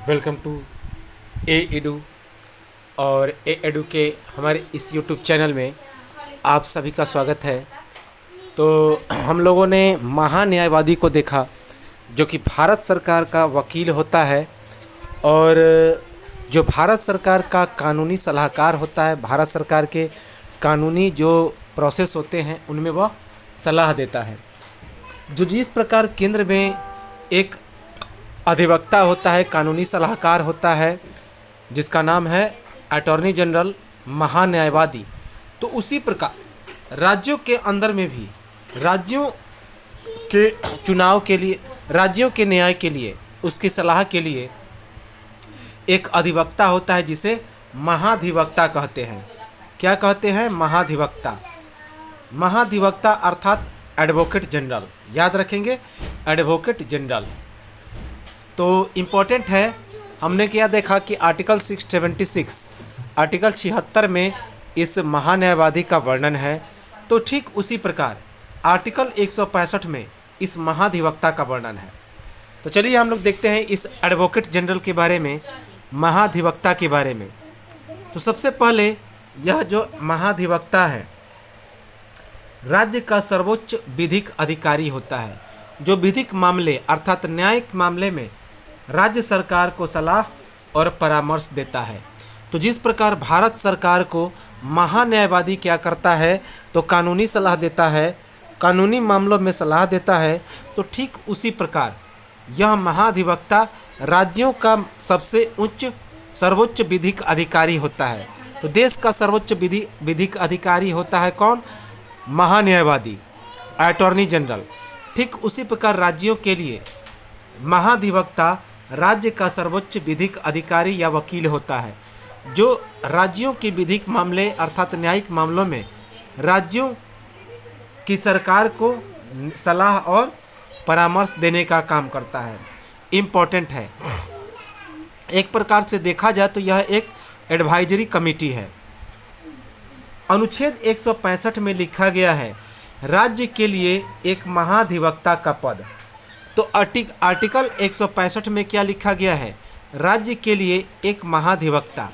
Welcome to A edu. और ए edu के हमारे इस यूट्यूब चैनल में आप सभी का स्वागत है। तो हम लोगों ने महान्यायवादी को देखा जो कि भारत सरकार का वकील होता है और जो भारत सरकार का कानूनी सलाहकार होता है। भारत सरकार के कानूनी जो प्रोसेस होते हैं उनमें वह सलाह देता है। जो जिस प्रकार केंद्र में एक अधिवक्ता होता है, कानूनी सलाहकार होता है जिसका नाम है अटॉर्नी जनरल, महान्यायवादी, तो उसी प्रकार राज्यों के अंदर में भी राज्यों के चुनाव के लिए, राज्यों के न्याय के लिए, उसकी सलाह के लिए एक अधिवक्ता होता है जिसे महाधिवक्ता कहते हैं। क्या कहते हैं? महाधिवक्ता। महाधिवक्ता अर्थात एडवोकेट जनरल, याद रखेंगे, एडवोकेट जनरल। तो इम्पोर्टेंट है, हमने क्या देखा कि आर्टिकल 676, आर्टिकल 76 में इस महान्यायवादी का वर्णन है। तो ठीक उसी प्रकार आर्टिकल 165 में इस महाधिवक्ता का वर्णन है। तो चलिए हम लोग देखते हैं इस एडवोकेट जनरल के बारे में, महाधिवक्ता के बारे में। तो सबसे पहले यह जो महाधिवक्ता है राज्य का सर्वोच्च विधिक अधिकारी होता है, जो विधिक मामले अर्थात न्यायिक मामले में राज्य सरकार को सलाह और परामर्श देता है। तो जिस प्रकार भारत सरकार को महान्यायवादी क्या करता है, तो कानूनी सलाह देता है, कानूनी मामलों में सलाह देता है, तो ठीक उसी प्रकार यह महाधिवक्ता राज्यों का सबसे सर्वोच्च विधिक अधिकारी होता है। तो देश का सर्वोच्च विधिक अधिकारी होता है कौन? महान्यायवादी, अटॉर्नी जनरल। ठीक उसी प्रकार राज्यों के लिए महाधिवक्ता राज्य का सर्वोच्च विधिक अधिकारी या वकील होता है, जो राज्यों के विधिक मामले अर्थात न्यायिक मामलों में राज्यों की सरकार को सलाह और परामर्श देने का काम करता है। इम्पोर्टेंट है, एक प्रकार से देखा जाए तो यह एक एडवाइजरी कमेटी है। अनुच्छेद 165 में लिखा गया है राज्य के लिए एक महाधिवक्ता का पद। तो आर्टिकल 165 में क्या लिखा गया है? राज्य के लिए एक महाधिवक्ता।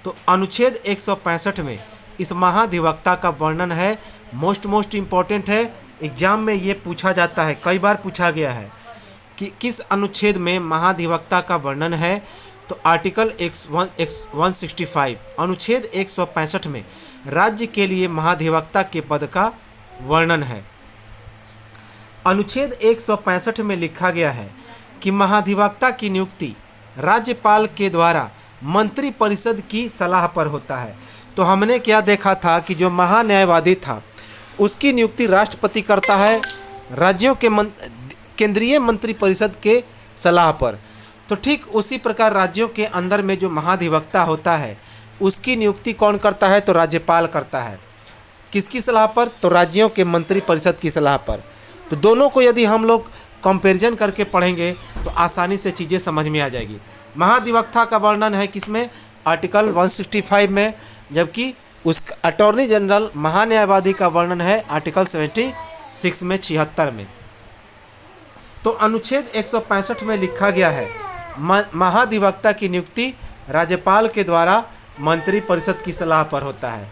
तो अनुच्छेद 165 में इस महाधिवक्ता का वर्णन है। मोस्ट इम्पॉर्टेंट है, एग्जाम में ये पूछा जाता है, कई बार पूछा गया है कि किस अनुच्छेद में महाधिवक्ता का वर्णन है। तो आर्टिकल 165 अनुच्छेद 165 में राज्य के लिए महाधिवक्ता के पद का वर्णन है। अनुच्छेद 165 में लिखा गया है कि महाधिवक्ता की नियुक्ति राज्यपाल के द्वारा मंत्री परिषद की सलाह पर होता है। तो हमने क्या देखा था कि जो महान्यायवादी था उसकी नियुक्ति राष्ट्रपति करता है राज्यों के केंद्रीय मंत्री परिषद के सलाह पर। तो ठीक उसी प्रकार राज्यों के अंदर में जो महाधिवक्ता होता है उसकी नियुक्ति कौन करता है? तो राज्यपाल करता है। किसकी सलाह पर? तो राज्यों के मंत्री परिषद की सलाह पर। तो दोनों को यदि हम लोग कंपैरिजन करके पढ़ेंगे तो आसानी से चीज़ें समझ में आ जाएगी। महाधिवक्ता का वर्णन है किसमें? आर्टिकल 165 में, जबकि उस अटॉर्नी जनरल महान्यायवादी का वर्णन है आर्टिकल 76 में, 76 में। तो अनुच्छेद 165 में लिखा गया है महाधिवक्ता की नियुक्ति राज्यपाल के द्वारा मंत्री परिषद की सलाह पर होता है।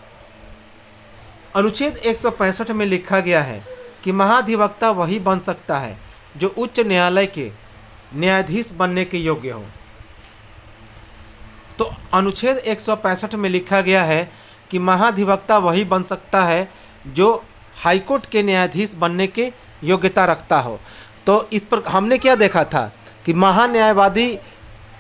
अनुच्छेद 165 में लिखा गया है कि महाधिवक्ता वही बन सकता है जो उच्च न्यायालय के न्यायाधीश बनने के योग्य हो। तो अनुच्छेद 165 में लिखा गया है कि महाधिवक्ता वही बन सकता है जो हाईकोर्ट के न्यायाधीश बनने के योग्यता रखता हो। तो इस पर हमने क्या देखा था कि महान्यायवादी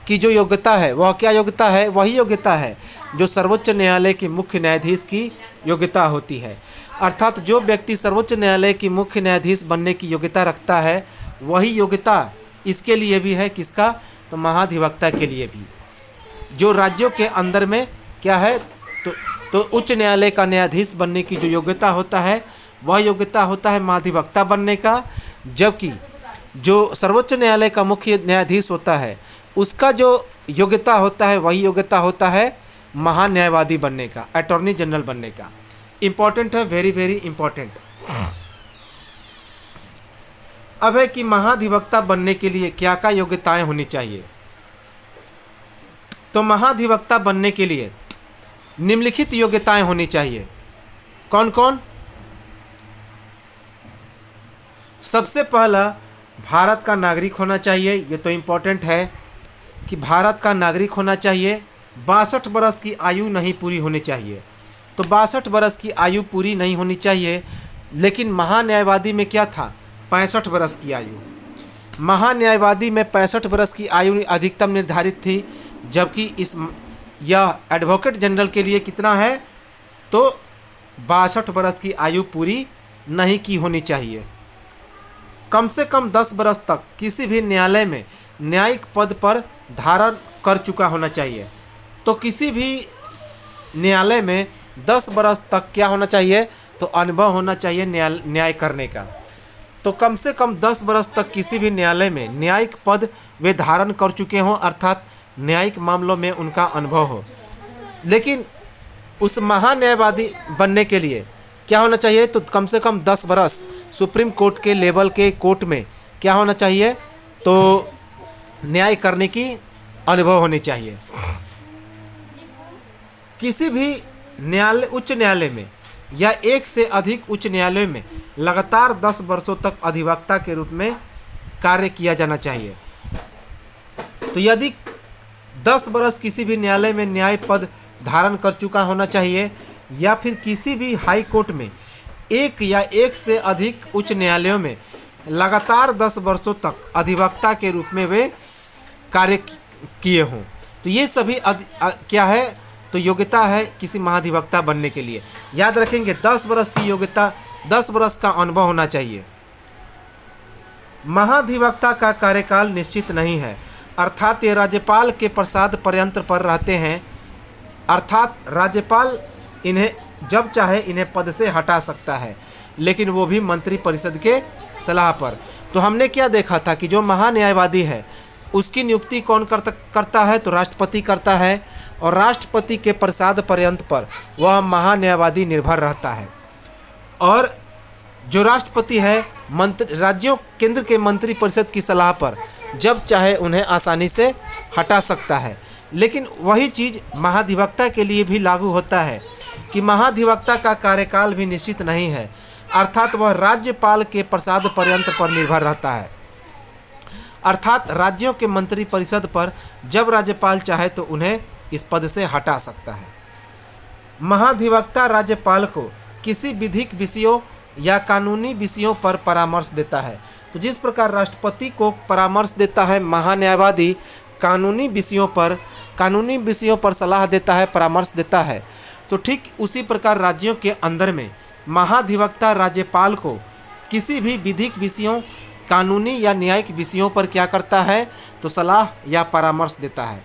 की जो योग्यता है वह क्या योग्यता है? वही योग्यता है जो सर्वोच्च न्यायालय के मुख्य न्यायाधीश की योग्यता होती है। अर्थात जो व्यक्ति सर्वोच्च न्यायालय की मुख्य न्यायाधीश बनने की योग्यता रखता है वही योग्यता इसके लिए भी है। किसका? तो महाधिवक्ता के लिए भी। जो राज्यों के अंदर में क्या है तो उच्च न्यायालय का न्यायाधीश बनने की जो योग्यता होता है वह योग्यता होता है महाधिवक्ता बनने का, जबकि जो सर्वोच्च न्यायालय का मुख्य न्यायाधीश होता है उसका जो योग्यता होता है वही योग्यता होता है महान्यायवादी बनने का, अटॉर्नी जनरल बनने का। इम्पॉर्टेंट है, वेरी इम्पॉर्टेंट। अब है कि महाधिवक्ता बनने के लिए क्या क्या योग्यताएं होनी चाहिए। तो महाधिवक्ता बनने के लिए निम्नलिखित योग्यताएं होनी चाहिए। कौन कौन? सबसे पहला, भारत का नागरिक होना चाहिए। ये तो इम्पोर्टेंट है कि भारत का नागरिक होना चाहिए। 62 वर्ष की आयु नहीं पूरी होनी चाहिए। तो 62 वर्ष की आयु पूरी नहीं होनी चाहिए। लेकिन महान्यायवादी में क्या था? 65 वर्ष की आयु। महान्यायवादी में 65 वर्ष की आयु अधिकतम निर्धारित थी, जबकि यह एडवोकेट जनरल के लिए कितना है? तो 62 वर्ष की आयु पूरी नहीं की होनी चाहिए। कम से कम 10 वर्ष तक किसी भी न्यायालय में न्यायिक पद पर धारण कर चुका होना चाहिए। तो किसी भी न्यायालय में 10 वर्ष तक क्या होना चाहिए? तो अनुभव होना चाहिए न्याय करने का। तो कम से कम 10 वर्ष तक किसी भी न्यायालय में न्यायिक पद वे धारण कर चुके हों, अर्थात न्यायिक मामलों में उनका अनुभव हो। लेकिन उस महान्यायवादी बनने के लिए क्या होना चाहिए? तो कम से कम 10 वर्ष सुप्रीम कोर्ट के लेवल के कोर्ट में क्या होना चाहिए? तो न्याय करने की अनुभव होनी चाहिए। किसी भी न्यायालय, उच्च न्यायालय में या एक से अधिक उच्च न्यायालय में लगातार 10 वर्षों तक अधिवक्ता के रूप में कार्य किया जाना चाहिए। तो यदि 10 वर्ष किसी भी न्यायालय में न्याय पद धारण कर चुका होना चाहिए, या फिर किसी भी हाई कोर्ट में एक या एक से अधिक उच्च न्यायालयों में लगातार 10 वर्षों तक अधिवक्ता के रूप में वे कार्य किए हों, तो ये सभी क्या है? तो योग्यता है किसी महाधिवक्ता बनने के लिए। याद रखेंगे, 10 वर्ष की योग्यता, 10 वर्ष का अनुभव होना चाहिए। महाधिवक्ता का कार्यकाल निश्चित नहीं है, अर्थात ये राज्यपाल के प्रसाद पर्यंत पर रहते हैं। अर्थात राज्यपाल इन्हें जब चाहे इन्हें पद से हटा सकता है, लेकिन वो भी मंत्री परिषद के सलाह पर। तो हमने क्या देखा था कि जो महान्यायवादी है उसकी नियुक्ति कौन करता है? तो राष्ट्रपति करता है, और राष्ट्रपति के प्रसाद पर्यंत पर वह महान्यायवादी निर्भर रहता है। और जो राष्ट्रपति है राज्यों, केंद्र के मंत्री परिषद की सलाह पर जब चाहे उन्हें आसानी से हटा सकता है। लेकिन वही चीज़ महाधिवक्ता के लिए भी लागू होता है कि महाधिवक्ता का कार्यकाल भी निश्चित नहीं है, अर्थात वह राज्यपाल के प्रसाद पर्यंत पर निर्भर रहता है। अर्थात राज्यों के मंत्री परिषद पर जब राज्यपाल चाहे तो उन्हें इस पद से हटा सकता है। महाधिवक्ता राज्यपाल को किसी विधिक विषयों या कानूनी विषयों पर परामर्श देता है। तो जिस प्रकार राष्ट्रपति को परामर्श देता है महान्यायवादी कानूनी विषयों पर सलाह देता है, परामर्श देता है, तो ठीक उसी प्रकार राज्यों के अंदर में महाधिवक्ता राज्यपाल को किसी भी विधिक विषयों, कानूनी या न्यायिक विषयों पर क्या करता है? तो सलाह या परामर्श देता है।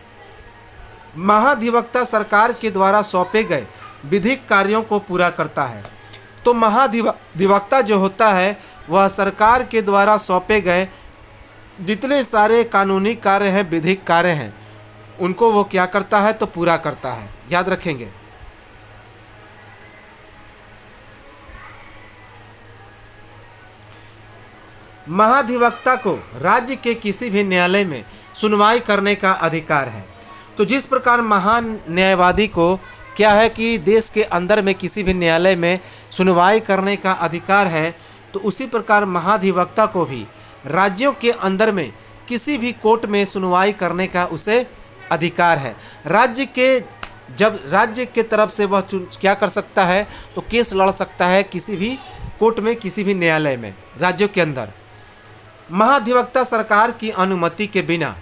महाधिवक्ता सरकार के द्वारा सौंपे गए विधिक कार्यों को पूरा करता है। तो महाधिवक्ता जो होता है वह सरकार के द्वारा सौंपे गए जितने सारे कानूनी कार्य हैं, विधिक कार्य हैं, उनको वो क्या करता है? तो पूरा करता है। याद रखेंगे। महाधिवक्ता को राज्य के किसी भी न्यायालय में सुनवाई करने का अधिकार है। तो जिस प्रकार महान न्यायवादी को क्या है कि देश के अंदर में किसी भी न्यायालय में सुनवाई करने का अधिकार है, तो उसी प्रकार महाधिवक्ता को भी राज्यों के अंदर में किसी भी कोर्ट में सुनवाई करने का उसे अधिकार है। राज्य के तरफ से वह क्या कर सकता है? तो केस लड़ सकता है किसी भी कोर्ट में, किसी भी न्यायालय में राज्यों के अंदर। महाधिवक्ता सरकार की अनुमति के बिना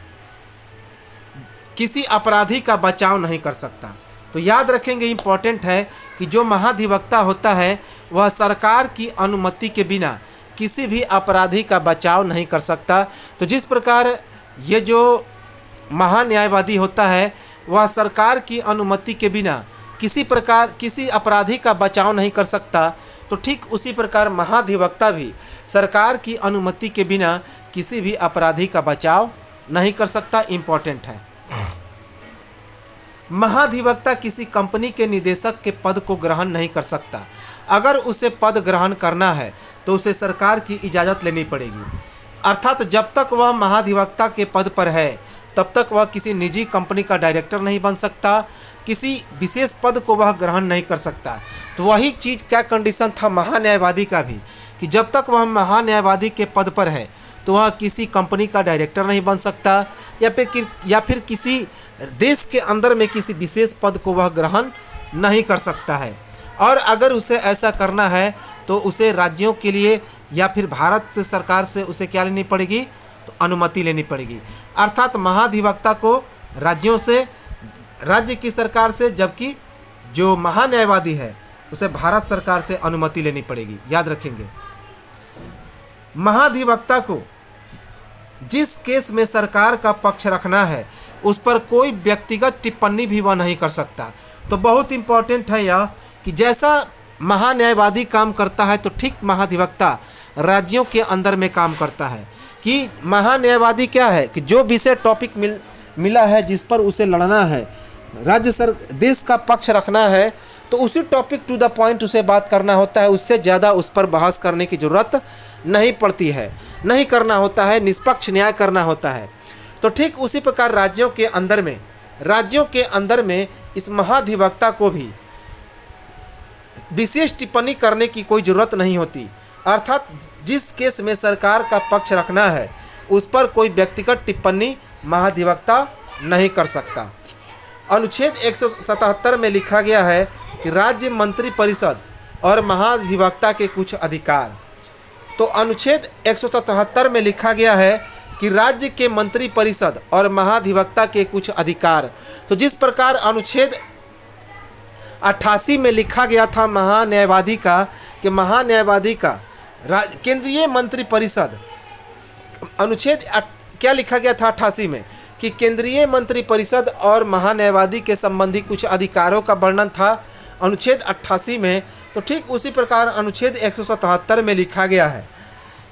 किसी अपराधी का बचाव नहीं कर सकता। तो याद रखेंगे, इम्पोर्टेंट है कि जो महाधिवक्ता होता है वह सरकार की अनुमति के बिना किसी भी अपराधी का बचाव नहीं कर सकता। तो जिस प्रकार ये जो महान्यायवादी होता है वह सरकार की अनुमति के बिना किसी अपराधी का बचाव नहीं कर सकता, तो ठीक उसी प्रकार महाधिवक्ता भी सरकार की अनुमति के बिना किसी भी अपराधी का बचाव नहीं कर सकता। इम्पोर्टेंट है। महाधिवक्ता किसी कंपनी के निदेशक के पद को ग्रहण नहीं कर सकता। अगर उसे पद ग्रहण करना है तो उसे सरकार की इजाज़त लेनी पड़ेगी। अर्थात जब तक वह महाधिवक्ता के पद पर है तब तक वह किसी निजी कंपनी का डायरेक्टर नहीं बन सकता, किसी विशेष पद को वह ग्रहण नहीं कर सकता। तो वही चीज़ क्या कंडीशन था महान्यायवादी का भी, कि जब तक वह महान्यायवादी के पद पर है तो वह किसी कंपनी का डायरेक्टर नहीं बन सकता, या फिर किसी देश के अंदर में किसी विशेष पद को वह ग्रहण नहीं कर सकता है। और अगर उसे ऐसा करना है तो उसे राज्यों के लिए या फिर भारत सरकार से उसे क्या लेनी पड़ेगी, तो अनुमति लेनी पड़ेगी। अर्थात महाधिवक्ता को राज्यों से, राज्य की सरकार से, जबकि जो महान्यायवादी है उसे भारत सरकार से अनुमति लेनी पड़ेगी। याद रखेंगे, महाधिवक्ता को जिस केस में सरकार का पक्ष रखना है उस पर कोई व्यक्तिगत टिप्पणी भी वह नहीं कर सकता। तो बहुत इंपॉर्टेंट है यह कि जैसा महान्यायवादी काम करता है तो ठीक महाधिवक्ता राज्यों के अंदर में काम करता है। कि महान्यायवादी क्या है कि जो विषय टॉपिक मिला है जिस पर उसे लड़ना है, देश का पक्ष रखना है, तो उसी टॉपिक टू द पॉइंट उसे बात करना होता है। उससे ज़्यादा उस पर बहस करने की ज़रूरत नहीं पड़ती है, नहीं करना होता है, निष्पक्ष न्याय करना होता है। तो ठीक उसी प्रकार राज्यों के अंदर में इस महाधिवक्ता को भी विशेष टिप्पणी करने की कोई ज़रूरत नहीं होती। अर्थात जिस केस में सरकार का पक्ष रखना है उस पर कोई व्यक्तिगत टिप्पणी महाधिवक्ता नहीं कर सकता। अनुच्छेद 177 में लिखा गया है कि राज्य मंत्री परिषद और महाधिवक्ता के कुछ अधिकार। तो अनुच्छेद 177 में लिखा गया है कि राज्य के मंत्री परिषद और महाधिवक्ता के कुछ अधिकार। तो जिस प्रकार अनुच्छेद 88 में लिखा गया था महान्यायवादी का कि महान्यायवादी का केंद्रीय मंत्री परिषद, अनुच्छेद क्या लिखा गया था 88 में कि केंद्रीय मंत्री परिषद और महान्यायवादी के संबंधी कुछ अधिकारों का वर्णन था अनुच्छेद 88 में। तो ठीक उसी प्रकार अनुच्छेद 177 में लिखा गया है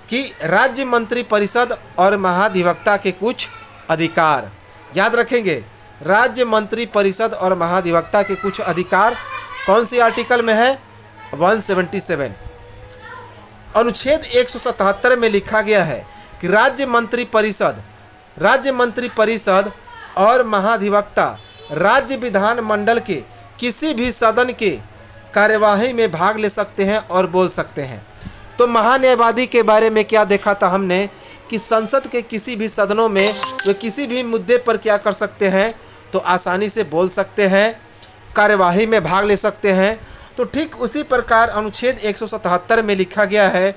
कि राज्य मंत्री परिषद और महाधिवक्ता के कुछ अधिकार। याद रखेंगे, राज्य मंत्री परिषद और महाधिवक्ता के कुछ अधिकार कौन सी आर्टिकल में है, 177। अनुच्छेद 177 में लिखा गया है कि राज्य मंत्री परिषद और महाधिवक्ता राज्य विधानमंडल के किसी भी सदन के कार्यवाही में भाग ले सकते हैं और बोल सकते हैं। तो महान्यायवादी के बारे में क्या देखा था हमने कि संसद के किसी भी सदनों में वे किसी भी मुद्दे पर क्या कर सकते हैं, तो आसानी से बोल सकते हैं, कार्यवाही में भाग ले सकते हैं। तो ठीक उसी प्रकार अनुच्छेद 177 में लिखा गया है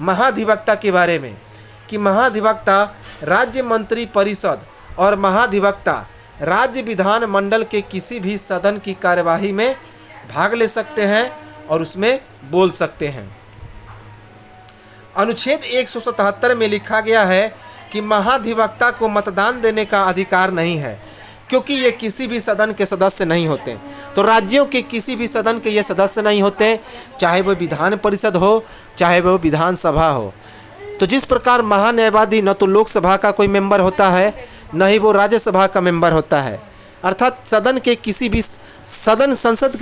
महाधिवक्ता के बारे में कि महाधिवक्ता राज्य मंत्री परिषद और महाधिवक्ता राज्य विधानमंडल के किसी भी सदन की कार्यवाही में भाग ले सकते हैं और उसमें बोल सकते हैं। अनुच्छेद 177 में लिखा गया है कि महाधिवक्ता को मतदान देने का अधिकार नहीं है, क्योंकि ये किसी भी सदन के सदस्य नहीं होते। तो राज्यों के किसी भी सदन के ये सदस्य नहीं होते, चाहे वो विधान परिषद हो चाहे वो विधानसभा हो। तो जिस प्रकार महान्यायवादी न तो लोकसभा का कोई मेंबर होता है न ही वो राज्यसभा का मेंबर होता है, अर्थात संसद के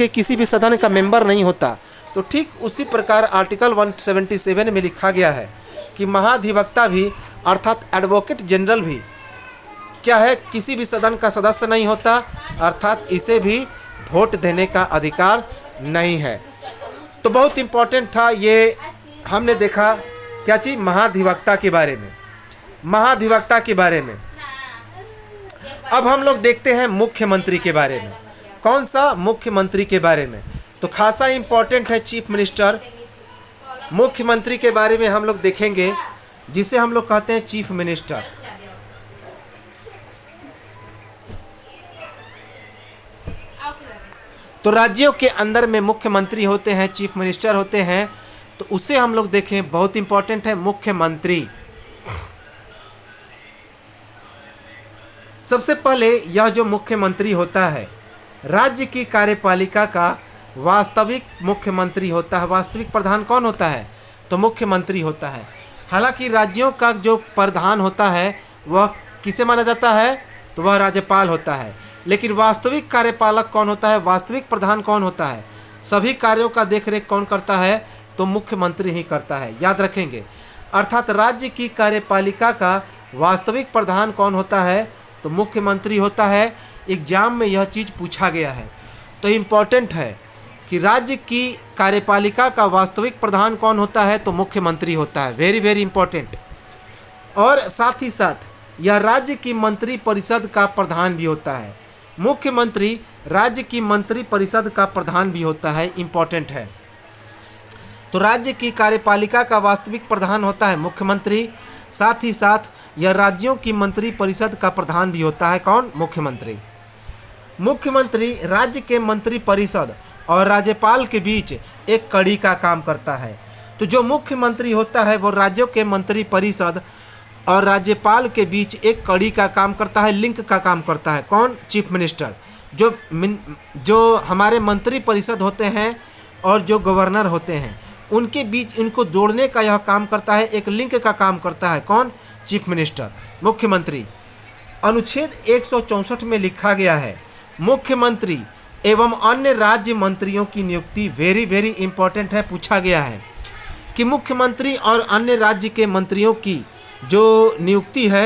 किसी भी सदन का मेंबर नहीं होता। तो ठीक उसी प्रकार आर्टिकल 177 में लिखा गया है कि महाधिवक्ता भी अर्थात एडवोकेट जनरल भी क्या है, किसी भी सदन का सदस्य नहीं होता, अर्थात इसे भी वोट देने का अधिकार नहीं है। तो बहुत इम्पोर्टेंट था ये, हमने देखा क्या चीज़, महाधिवक्ता के बारे में, महाधिवक्ता के बारे में। अब हम लोग देखते हैं मुख्यमंत्री के बारे में। कौन सा? मुख्यमंत्री के बारे में। तो खासा इम्पोर्टेंट है चीफ मिनिस्टर। मुख्यमंत्री के बारे में हम लोग देखेंगे, जिसे हम लोग कहते हैं चीफ मिनिस्टर। तो राज्यों के अंदर में मुख्यमंत्री होते हैं, चीफ मिनिस्टर होते हैं। तो उसे हम लोग देखें, बहुत इंपॉर्टेंट है मुख्यमंत्री। सबसे पहले यह जो मुख्यमंत्री होता है राज्य की कार्यपालिका का वास्तविक मुख्यमंत्री होता है। वास्तविक प्रधान कौन होता है? तो मुख्यमंत्री होता है। हालांकि राज्यों का जो प्रधान होता है वह किसे माना जाता है? तो वह राज्यपाल होता है। लेकिन वास्तविक कार्यपालक कौन होता है? वास्तविक प्रधान कौन होता है? सभी कार्यों का देखरेख कौन करता है? तो मुख्यमंत्री ही करता है। याद रखेंगे, अर्थात राज्य की कार्यपालिका का वास्तविक प्रधान कौन होता है? तो मुख्यमंत्री होता है। एग्जाम में यह चीज़ पूछा गया है, तो इम्पॉर्टेंट है कि राज्य की कार्यपालिका का वास्तविक प्रधान कौन होता है, तो मुख्यमंत्री होता है। Very very important. और साथ ही साथ यह राज्य की मंत्री परिषद का प्रधान भी होता है। मुख्यमंत्री राज्य की मंत्री परिषद का प्रधान भी होता है, इम्पॉर्टेंट है। तो राज्य की कार्यपालिका का वास्तविक प्रधान होता है मुख्यमंत्री, साथ ही साथ यह राज्यों की मंत्री परिषद का प्रधान भी होता है। कौन? मुख्यमंत्री। मुख्यमंत्री राज्य के मंत्री परिषद और राज्यपाल के बीच एक कड़ी का काम करता है। तो जो मुख्यमंत्री होता है वो राज्यों के मंत्री परिषद और राज्यपाल के बीच एक कड़ी का काम करता है, लिंक का काम करता है। कौन? Chief minister. जो हमारे मंत्री परिषद होते हैं और जो गवर्नर होते हैं उनके बीच इनको जोड़ने का यह काम करता है, एक लिंक का काम करता है। कौन? चीफ मिनिस्टर, मुख्यमंत्री। अनुच्छेद 164 में लिखा गया है मुख्यमंत्री एवं अन्य राज्य मंत्रियों की नियुक्ति। वेरी वेरी इंपॉर्टेंट है, पूछा गया है कि मुख्यमंत्री और अन्य राज्य के मंत्रियों की जो नियुक्ति है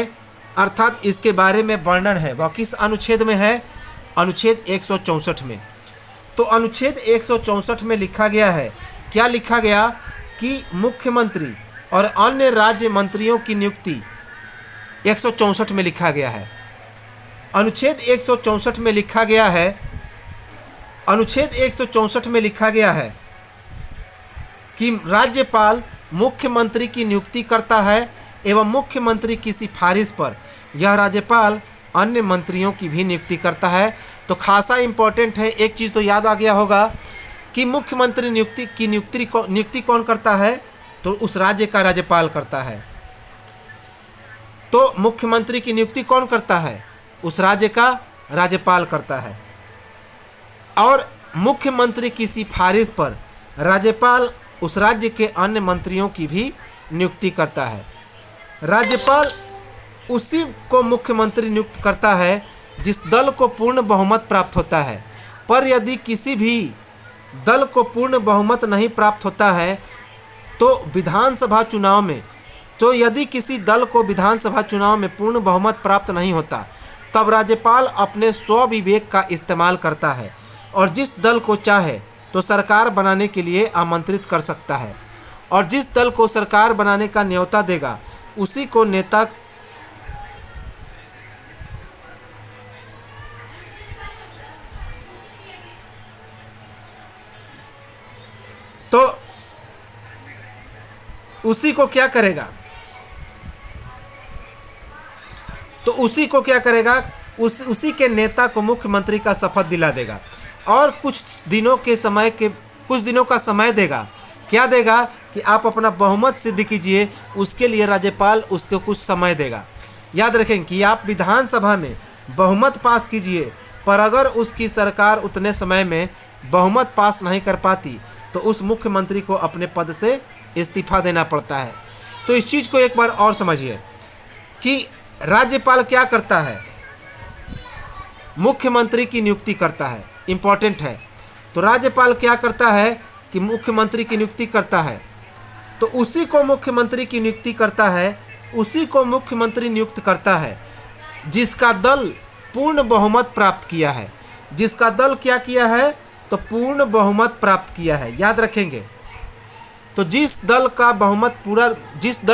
अर्थात इसके बारे में वर्णन है, वह किस अनुच्छेद में है? अनुच्छेद 164 में। तो अनुच्छेद 164 में लिखा गया है, क्या लिखा गया कि मुख्यमंत्री और अन्य राज्य मंत्रियों की नियुक्ति 164 में लिखा गया है। अनुच्छेद 164 में लिखा गया है, अनुच्छेद 164 में लिखा गया है कि राज्यपाल मुख्यमंत्री की नियुक्ति करता है एवं मुख्यमंत्री की सिफारिश पर यह राज्यपाल अन्य मंत्रियों की भी नियुक्ति करता है। तो खासा इंपॉर्टेंट है, एक चीज़ तो याद आ गया होगा कि मुख्यमंत्री नियुक्ति कौन करता है? तो उस राज्य का राज्यपाल करता है। तो मुख्यमंत्री की नियुक्ति कौन करता है? उस राज्य का राज्यपाल करता है। और मुख्यमंत्री की सिफारिश पर राज्यपाल उस राज्य के अन्य मंत्रियों की भी नियुक्ति करता है। राज्यपाल उसी को मुख्यमंत्री नियुक्त करता है जिस दल को पूर्ण बहुमत प्राप्त होता है। पर यदि किसी भी दल को पूर्ण बहुमत नहीं प्राप्त होता है तो विधानसभा चुनाव में, तो यदि किसी दल को विधानसभा चुनाव में पूर्ण बहुमत प्राप्त नहीं होता तब राज्यपाल अपने स्वविवेक का इस्तेमाल करता है और जिस दल को चाहे तो सरकार बनाने के लिए आमंत्रित कर सकता है और जिस दल को सरकार बनाने का न्योता देगा उसी को नेता तो उसी को क्या करेगा? तो उसी को क्या करेगा? उसी के नेता को मुख्यमंत्री का शपथ दिला देगा और कुछ दिनों का समय देगा। क्या देगा? कि आप अपना बहुमत सिद्ध कीजिए, उसके लिए राज्यपाल उसको कुछ समय देगा। याद रखें कि आप विधानसभा में बहुमत पास कीजिए, पर अगर उसकी सरकार उतने समय में बहुमत पास नहीं कर पाती तो उस मुख्यमंत्री को अपने पद से इस्तीफा देना पड़ता है। तो इस चीज़ को एक बार और समझिए कि राज्यपाल क्या करता है? मुख्यमंत्री की नियुक्ति करता है, इम्पॉर्टेंट है। तो राज्यपाल क्या करता है कि मुख्यमंत्री की नियुक्ति करता है, तो उसी को मुख्यमंत्री की नियुक्ति करता है, उसी को मुख्यमंत्री नियुक्त करता है जिसका दल पूर्ण बहुमत प्राप्त किया है। जिसका दल क्या किया है? तो पूर्ण बहुमत प्राप्त किया है। याद रखेंगे। तो जिस दल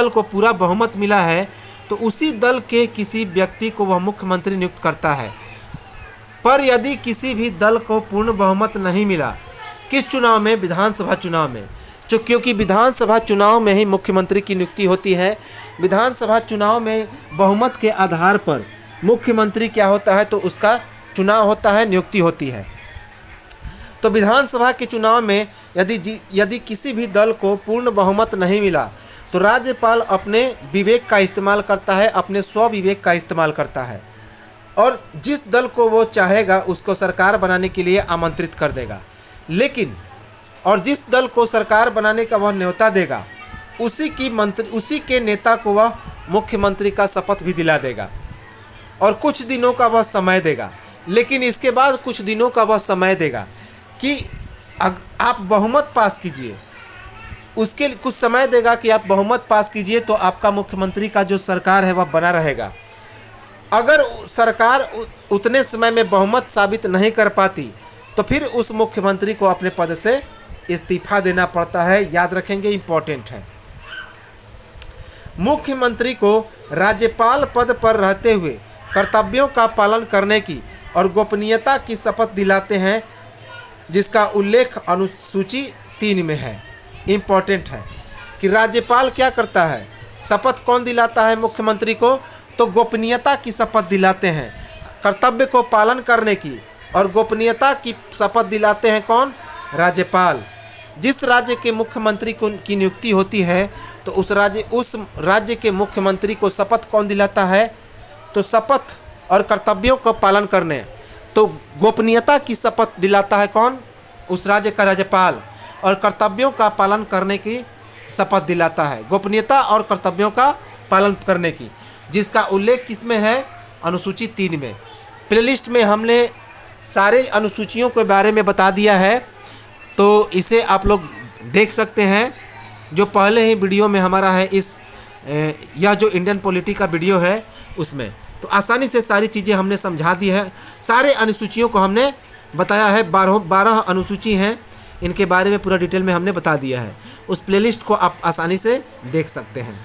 को पूरा बहुमत मिला है तो उसी दल के किसी व्यक्ति को वह मुख्यमंत्री नियुक्त करता है। पर यदि किसी भी दल को पूर्ण बहुमत नहीं मिला, किस चुनाव में? विधानसभा चुनाव में। क्योंकि विधानसभा चुनाव में ही मुख्यमंत्री की नियुक्ति होती है। विधानसभा चुनाव में बहुमत के आधार पर मुख्यमंत्री क्या होता है? तो उसका चुनाव होता है, नियुक्ति होती है। तो विधानसभा के चुनाव में यदि किसी भी दल को पूर्ण बहुमत नहीं मिला तो राज्यपाल अपने विवेक का इस्तेमाल करता है, अपने स्वविवेक का इस्तेमाल करता है और जिस दल को वो चाहेगा उसको सरकार बनाने के लिए आमंत्रित कर देगा। लेकिन और जिस दल को सरकार बनाने का वह न्योता देगा उसी के नेता को वह मुख्यमंत्री का शपथ भी दिला देगा और कुछ दिनों का वह समय देगा। लेकिन इसके बाद कुछ दिनों का वह समय देगा कि आप बहुमत पास कीजिए, उसके कुछ समय देगा कि आप बहुमत पास कीजिए तो आपका मुख्यमंत्री का जो सरकार है वह बना रहेगा। अगर सरकार उतने समय में बहुमत साबित नहीं कर पाती तो फिर उस मुख्यमंत्री को अपने पद से इस्तीफा देना पड़ता है। याद रखेंगे, इम्पोर्टेंट है। मुख्यमंत्री को राज्यपाल पद पर रहते हुए कर्तव्यों का पालन करने की और गोपनीयता की शपथ दिलाते हैं, जिसका उल्लेख अनुसूची 3 में है। इम्पोर्टेंट है कि राज्यपाल क्या करता है, शपथ कौन दिलाता है मुख्यमंत्री को, तो गोपनीयता की शपथ दिलाते हैं। कर्तव्य को पालन करने की और गोपनीयता की शपथ दिलाते हैं कौन, राज्यपाल। जिस राज्य के मुख्यमंत्री की नियुक्ति होती है तो उस राज्य के मुख्यमंत्री को शपथ कौन दिलाता है, तो शपथ और कर्तव्यों का पालन करने, तो गोपनीयता की शपथ दिलाता है कौन, उस राज्य का राज्यपाल, और कर्तव्यों का पालन करने की शपथ दिलाता है, गोपनीयता और कर्तव्यों का पालन करने की, जिसका उल्लेख किसमें है, अनुसूची 3 में। प्लेलिस्ट में हमने सारे अनुसूचियों के बारे में बता दिया है, तो इसे आप लोग देख सकते हैं। जो पहले ही वीडियो में हमारा है यह जो इंडियन पॉलिटी का वीडियो है उसमें, तो आसानी से सारी चीज़ें हमने समझा दी है। सारे अनुसूचियों को हमने बताया है, 12 अनुसूची हैं, इनके बारे में पूरा डिटेल में हमने बता दिया है। उस प्लेलिस्ट को आप आसानी से देख सकते हैं।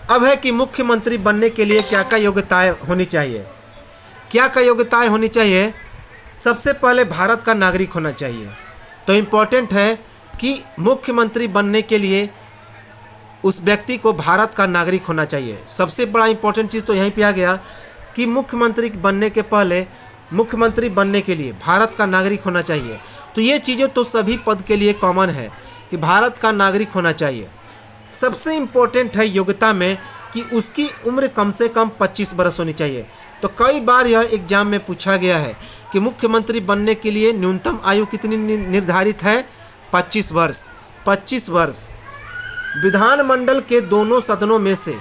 अब है कि मुख्यमंत्री बनने के लिए क्या क्या योग्यताएं होनी चाहिए। क्या क्या योग्यताएं होनी चाहिए, सबसे पहले भारत का नागरिक होना चाहिए। तो इम्पोर्टेंट है कि मुख्यमंत्री बनने के लिए उस व्यक्ति को भारत का नागरिक होना चाहिए। सबसे बड़ा इम्पोर्टेंट चीज़ तो यहीं पे आ गया कि मुख्यमंत्री बनने के पहले, मुख्यमंत्री बनने के लिए भारत का नागरिक होना चाहिए। तो ये चीज़ें तो सभी पद के लिए कॉमन है कि भारत का नागरिक होना चाहिए। सबसे इम्पोर्टेंट है योग्यता में कि उसकी उम्र कम से कम 25 वर्ष होनी चाहिए। तो कई बार यह एग्जाम में पूछा गया है कि मुख्यमंत्री बनने के लिए न्यूनतम आयु कितनी निर्धारित है, 25 वर्ष। 25 वर्ष। विधानमंडल के दोनों सदनों में से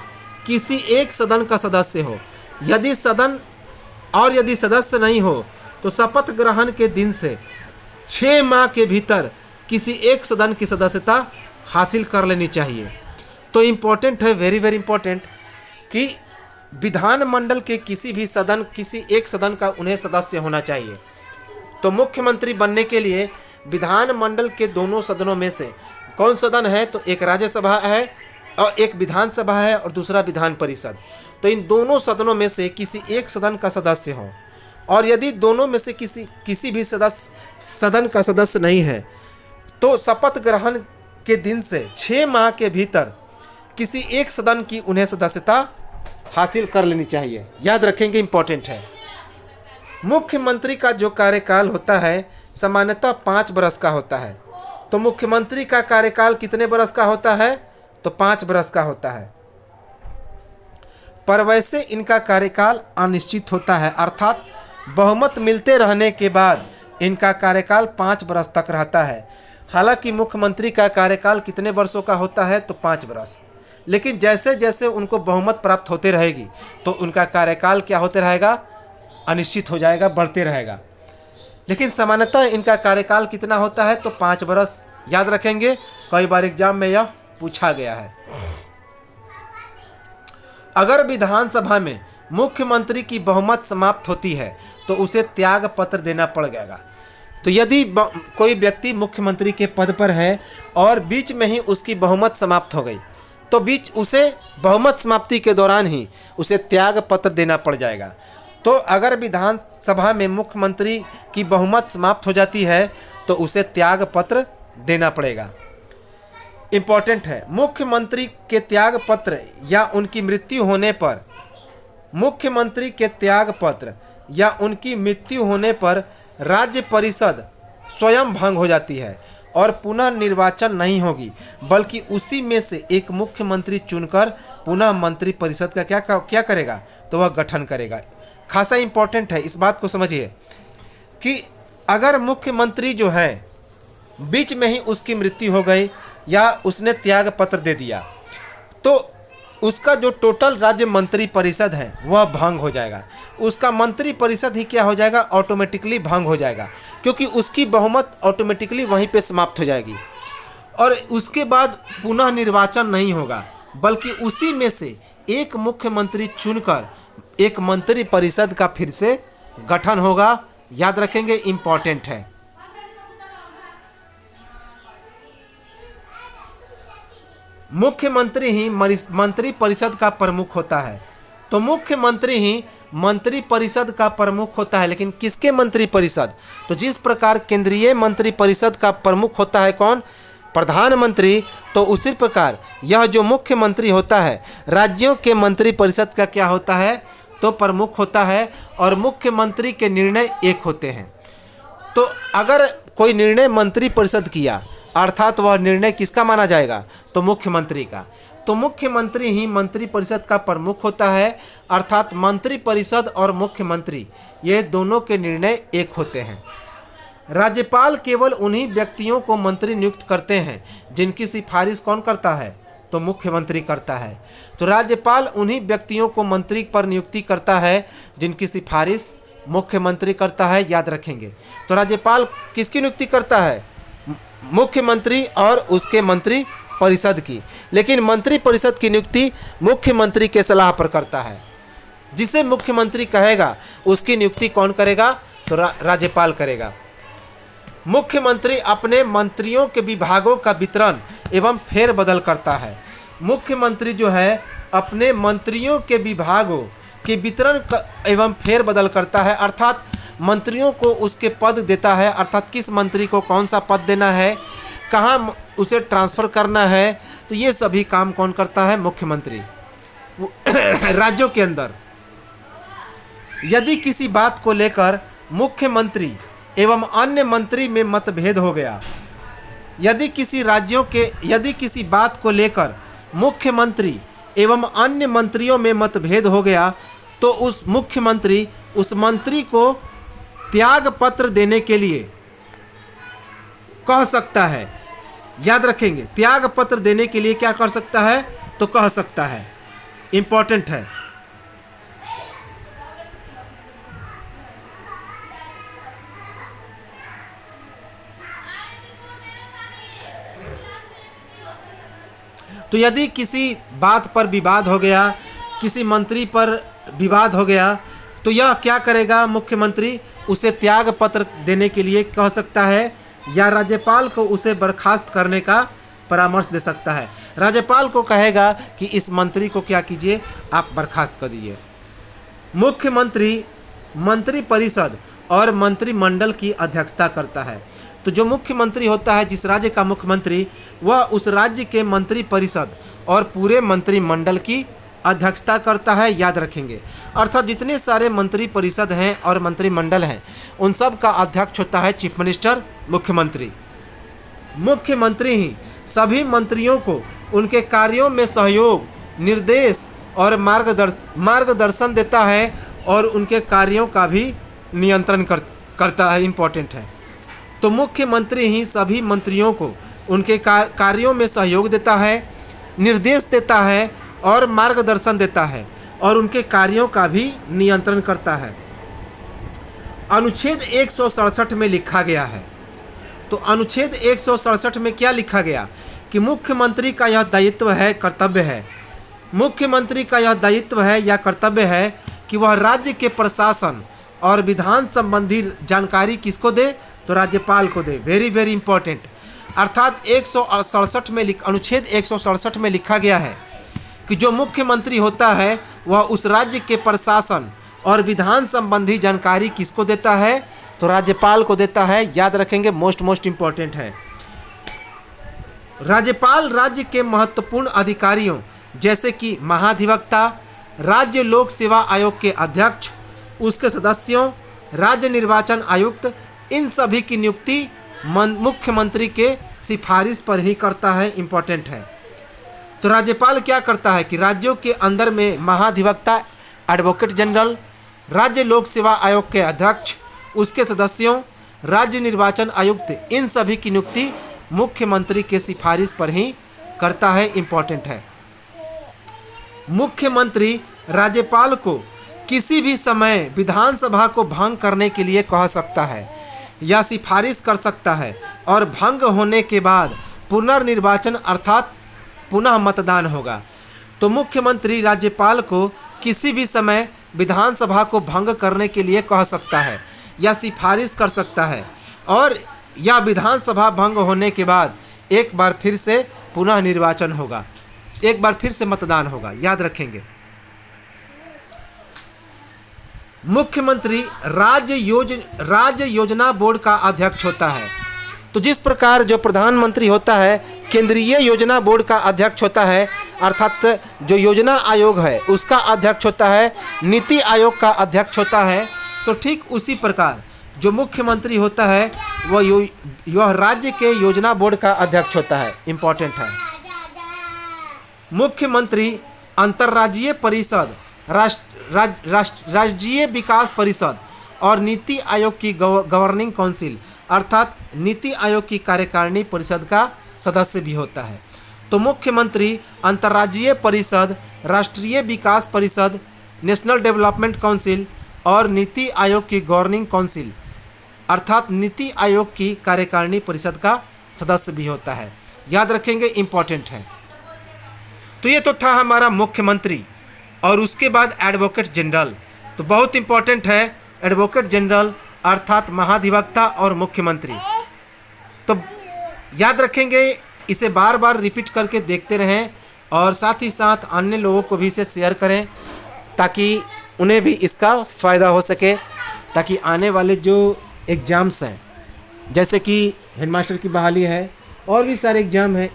किसी एक सदन का सदस्य हो। यदि सदस्य नहीं हो तो शपथ ग्रहण के दिन से 6 माह के भीतर किसी एक सदन की सदस्यता हासिल कर लेनी चाहिए। तो इम्पोर्टेंट है, वेरी वेरी इम्पोर्टेंट, कि विधानमंडल के किसी एक सदन का उन्हें सदस्य होना चाहिए। तो मुख्यमंत्री बनने के लिए विधानमंडल के दोनों सदनों में से कौन सदन है, तो एक राज्यसभा है और एक विधानसभा है और दूसरा विधान परिषद। तो इन दोनों सदनों में से किसी एक सदन का सदस्य हो, और यदि दोनों में से किसी भी सदन का सदस्य नहीं है तो शपथ ग्रहण के दिन से 6 माह के भीतर किसी एक सदन की उन्हें सदस्यता हासिल कर लेनी चाहिए। याद रखेंगे, इम्पोर्टेंट है। मुख्यमंत्री का जो कार्यकाल होता है सामान्यतः 5 वर्ष का होता है। तो मुख्यमंत्री का कार्यकाल कितने वर्ष का होता है, तो 5 वर्ष का होता है। पर वैसे इनका कार्यकाल अनिश्चित होता है, अर्थात बहुमत मिलते रहने के बाद इनका कार्यकाल 5 वर्ष तक रहता है। हालांकि मुख्यमंत्री का कार्यकाल कितने वर्षों का होता है, तो 5 वर्ष। लेकिन जैसे जैसे उनको बहुमत प्राप्त होते रहेगी तो उनका कार्यकाल क्या होते रहेगा, अनिश्चित हो जाएगा, बढ़ते रहेगा। लेकिन सामान्यतः इनका कार्यकाल कितना होता है, तो 5 वर्ष। याद रखेंगे, कई बार एग्जाम में यह पूछा गया है। अगर विधानसभा में मुख्यमंत्री की बहुमत समाप्त होती है तो उसे त्याग पत्र देना पड़ जाएगा। तो यदि कोई व्यक्ति मुख्यमंत्री के पद पर है और बीच में ही उसकी बहुमत समाप्त हो गई तो उसे बहुमत समाप्ति के दौरान ही उसे त्याग पत्र देना पड़ जाएगा। तो अगर विधानसभा में मुख्यमंत्री की बहुमत समाप्त हो जाती है तो उसे त्याग पत्र देना पड़ेगा। इम्पोर्टेंट है, मुख्यमंत्री के त्याग पत्र या उनकी मृत्यु होने पर, मुख्यमंत्री के त्याग पत्र या उनकी मृत्यु होने पर राज्य परिषद स्वयं भंग हो जाती है और पुनः निर्वाचन नहीं होगी, बल्कि उसी में से एक मुख्यमंत्री चुनकर पुनः मंत्री परिषद का क्या करेगा, तो वह गठन करेगा। खासा इम्पोर्टेंट है, इस बात को समझिए कि अगर मुख्यमंत्री जो है बीच में ही उसकी मृत्यु हो गई या उसने त्याग पत्र दे दिया तो उसका जो टोटल राज्य मंत्री परिषद है वह भंग हो जाएगा। उसका मंत्री परिषद ही क्या हो जाएगा, ऑटोमेटिकली भंग हो जाएगा, क्योंकि उसकी बहुमत ऑटोमेटिकली वहीं पे समाप्त हो जाएगी और उसके बाद पुनः निर्वाचन नहीं होगा। बल्कि उसी में से एक मुख्यमंत्री चुनकर एक मंत्री परिषद का फिर से गठन होगा। याद रखेंगे, इंपॉर्टेंट है। मुख्यमंत्री ही मंत्री परिषद का प्रमुख होता है। तो मुख्यमंत्री ही मंत्री परिषद का प्रमुख होता है, लेकिन किसके मंत्री परिषद? तो जिस प्रकार केंद्रीय मंत्री परिषद का प्रमुख होता है कौन? प्रधानमंत्री। तो उसी प्रकार यह जो मुख्यमंत्री होता है राज्यों के मंत्री परिषद का क्या होता है? तो प्रमुख होता है। और मुख्यमंत्री के निर्णय एक होते हैं। तो अगर कोई निर्णय मंत्री परिषद किया अर्थात वह निर्णय किसका माना जाएगा? तो मुख्यमंत्री का। तो मुख्यमंत्री ही मंत्री परिषद का प्रमुख होता है, अर्थात मंत्री परिषद और मुख्यमंत्री ये दोनों के निर्णय एक होते हैं। राज्यपाल केवल उन्हीं व्यक्तियों को मंत्री नियुक्त करते हैं जिनकी सिफारिश कौन करता है? तो मुख्यमंत्री करता है। तो राज्यपाल उन्हीं व्यक्तियों को मंत्री पर नियुक्ति करता है जिनकी सिफारिश मुख्यमंत्री करता है। याद रखेंगे। तो राज्यपाल किसकी नियुक्ति करता है? मुख्यमंत्री और उसके मंत्री परिषद की। लेकिन मंत्री परिषद की नियुक्ति मुख्यमंत्री के सलाह पर करता है। जिसे मुख्यमंत्री कहेगा उसकी नियुक्ति कौन करेगा? तो राज्यपाल करेगा। मुख्यमंत्री अपने मंत्रियों के विभागों का वितरण एवं फेरबदल करता है। मुख्यमंत्री जो है अपने मंत्रियों के विभागों के वितरण एवं फेरबदल करता है, अर्थात मंत्रियों को उसके पद देता है, अर्थात किस मंत्री को कौन सा पद देना है, कहाँ उसे ट्रांसफ़र करना है। तो ये सभी काम कौन करता है? मुख्यमंत्री। राज्यों के अंदर यदि किसी बात को लेकर मुख्यमंत्री एवं अन्य मंत्री में मतभेद हो गया, यदि किसी बात को लेकर मुख्यमंत्री एवं अन्य मंत्रियों में मतभेद हो गया तो उस मुख्यमंत्री उस मंत्री को त्याग पत्र देने के लिए कह सकता है। याद रखेंगे, त्याग पत्र देने के लिए क्या कर सकता है? तो कह सकता है। इंपॉर्टेंट है। तो यदि किसी बात पर विवाद हो गया, किसी मंत्री पर विवाद हो गया, तो यह क्या करेगा? मुख्यमंत्री उसे त्याग पत्र देने के लिए कह सकता है या राज्यपाल को उसे बर्खास्त करने का परामर्श दे सकता है। राज्यपाल को कहेगा कि इस मंत्री को क्या कीजिए, आप बर्खास्त कर दीजिए। मुख्यमंत्री मंत्री परिषद और मंत्रिमंडल की अध्यक्षता करता है। तो जो मुख्यमंत्री होता है, जिस राज्य का मुख्यमंत्री, वह उस राज्य के मंत्री परिषद और पूरे मंत्रिमंडल की अध्यक्षता करता है। याद रखेंगे। अर्थात जितने सारे मंत्री परिषद हैं और मंत्रिमंडल हैं उन सब का अध्यक्ष होता है चीफ मिनिस्टर, मुख्यमंत्री। मुख्यमंत्री ही सभी मंत्रियों को उनके कार्यों में सहयोग, निर्देश और मार्गदर्शन देता है और उनके कार्यों का भी नियंत्रण करता है। इम्पोर्टेंट है। तो मुख्यमंत्री ही सभी मंत्रियों को उनके कार्यों में सहयोग देता है, निर्देश देता है और मार्गदर्शन देता है और उनके कार्यों का भी नियंत्रण करता है। अनुच्छेद 167 में लिखा गया है। तो अनुच्छेद 167 में क्या लिखा गया? कि मुख्यमंत्री का यह दायित्व है, कर्तव्य है, मुख्यमंत्री का यह दायित्व है या कर्तव्य है कि वह राज्य के प्रशासन और विधान संबंधी जानकारी किसको दे? तो राज्यपाल को दे। Very very important. अर्थात 167 में अनुच्छेद 167 में लिखा गया है कि जो मुख्यमंत्री होता है वह उस राज्य के प्रशासन और विधान संबंधी जानकारी किसको देता है? तो राज्यपाल को देता है। याद रखेंगे, मोस्ट इंपॉर्टेंट है। राज्यपाल राज्य के महत्वपूर्ण अधिकारियों जैसे कि महाधिवक्ता, राज्य लोक सेवा आयोग के अध्यक्ष, उसके सदस्यों, राज्य निर्वाचन आयुक्त, इन सभी की नियुक्ति मुख्यमंत्री के सिफारिश पर ही करता है। इम्पोर्टेंट है। तो राज्यपाल क्या करता है कि राज्यों के अंदर में महाधिवक्ता, एडवोकेट जनरल, राज्य लोक सेवा आयोग के अध्यक्ष, उसके सदस्यों, राज्य निर्वाचन आयुक्त, इन सभी की नियुक्ति मुख्यमंत्री के सिफारिश पर ही करता है। इम्पोर्टेंट है। मुख्यमंत्री राज्यपाल को किसी भी समय विधानसभा को भंग करने के लिए कह सकता है या सिफारिश कर सकता है और भंग होने के बाद पुनर्निर्वाचन अर्थात पुनः मतदान होगा। तो मुख्यमंत्री राज्यपाल को किसी भी समय विधानसभा को भंग करने के लिए कह सकता है या सिफारिश कर सकता है, और या विधानसभा भंग होने के बाद एक बार फिर से पुनः निर्वाचन होगा, एक बार फिर से मतदान होगा। याद रखेंगे। मुख्यमंत्री राज्य योजना बोर्ड का अध्यक्ष होता है। तो जिस प्रकार जो प्रधानमंत्री होता है केंद्रीय योजना बोर्ड का अध्यक्ष होता है, अर्थात जो योजना आयोग है उसका अध्यक्ष होता है, नीति आयोग का अध्यक्ष होता है, तो ठीक उसी प्रकार जो मुख्यमंत्री होता है वह राज्य के योजना बोर्ड का अध्यक्ष होता है। इम्पोर्टेंट है। मुख्यमंत्री अंतर्राज्यीय परिषद, राज्य विकास परिषद और नीति आयोग की गवर्निंग काउंसिल अर्थात नीति आयोग की कार्यकारिणी परिषद का सदस्य भी होता है। तो मुख्यमंत्री अंतर्राज्यीय परिषद, राष्ट्रीय विकास परिषद, नेशनल डेवलपमेंट काउंसिल और नीति आयोग की गवर्निंग काउंसिल अर्थात नीति आयोग की कार्यकारिणी परिषद का सदस्य भी होता है। याद रखेंगे, इम्पॉर्टेंट है। तो ये तो था हमारा मुख्यमंत्री, और उसके बाद एडवोकेट जनरल। तो बहुत इम्पॉर्टेंट है एडवोकेट जनरल अर्थात महाधिवक्ता और मुख्यमंत्री। तो याद रखेंगे, इसे बार बार रिपीट करके देखते रहें और साथ ही साथ अन्य लोगों को भी इसे शेयर करें ताकि उन्हें भी इसका फ़ायदा हो सके, ताकि आने वाले जो एग्ज़ाम्स हैं जैसे कि हेडमास्टर की बहाली है और भी सारे एग्ज़ाम हैं,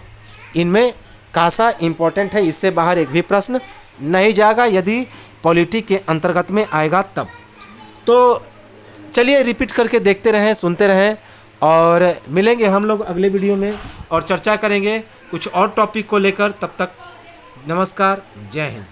इनमें खासा इम्पोर्टेंट है। इससे बाहर एक भी प्रश्न नहीं जाएगा यदि पॉलिटी के अंतर्गत में आएगा तब। तो चलिए रिपीट करके देखते रहें, सुनते रहें, और मिलेंगे हम लोग अगले वीडियो में और चर्चा करेंगे कुछ और टॉपिक को लेकर। तब तक नमस्कार, जय हिंद।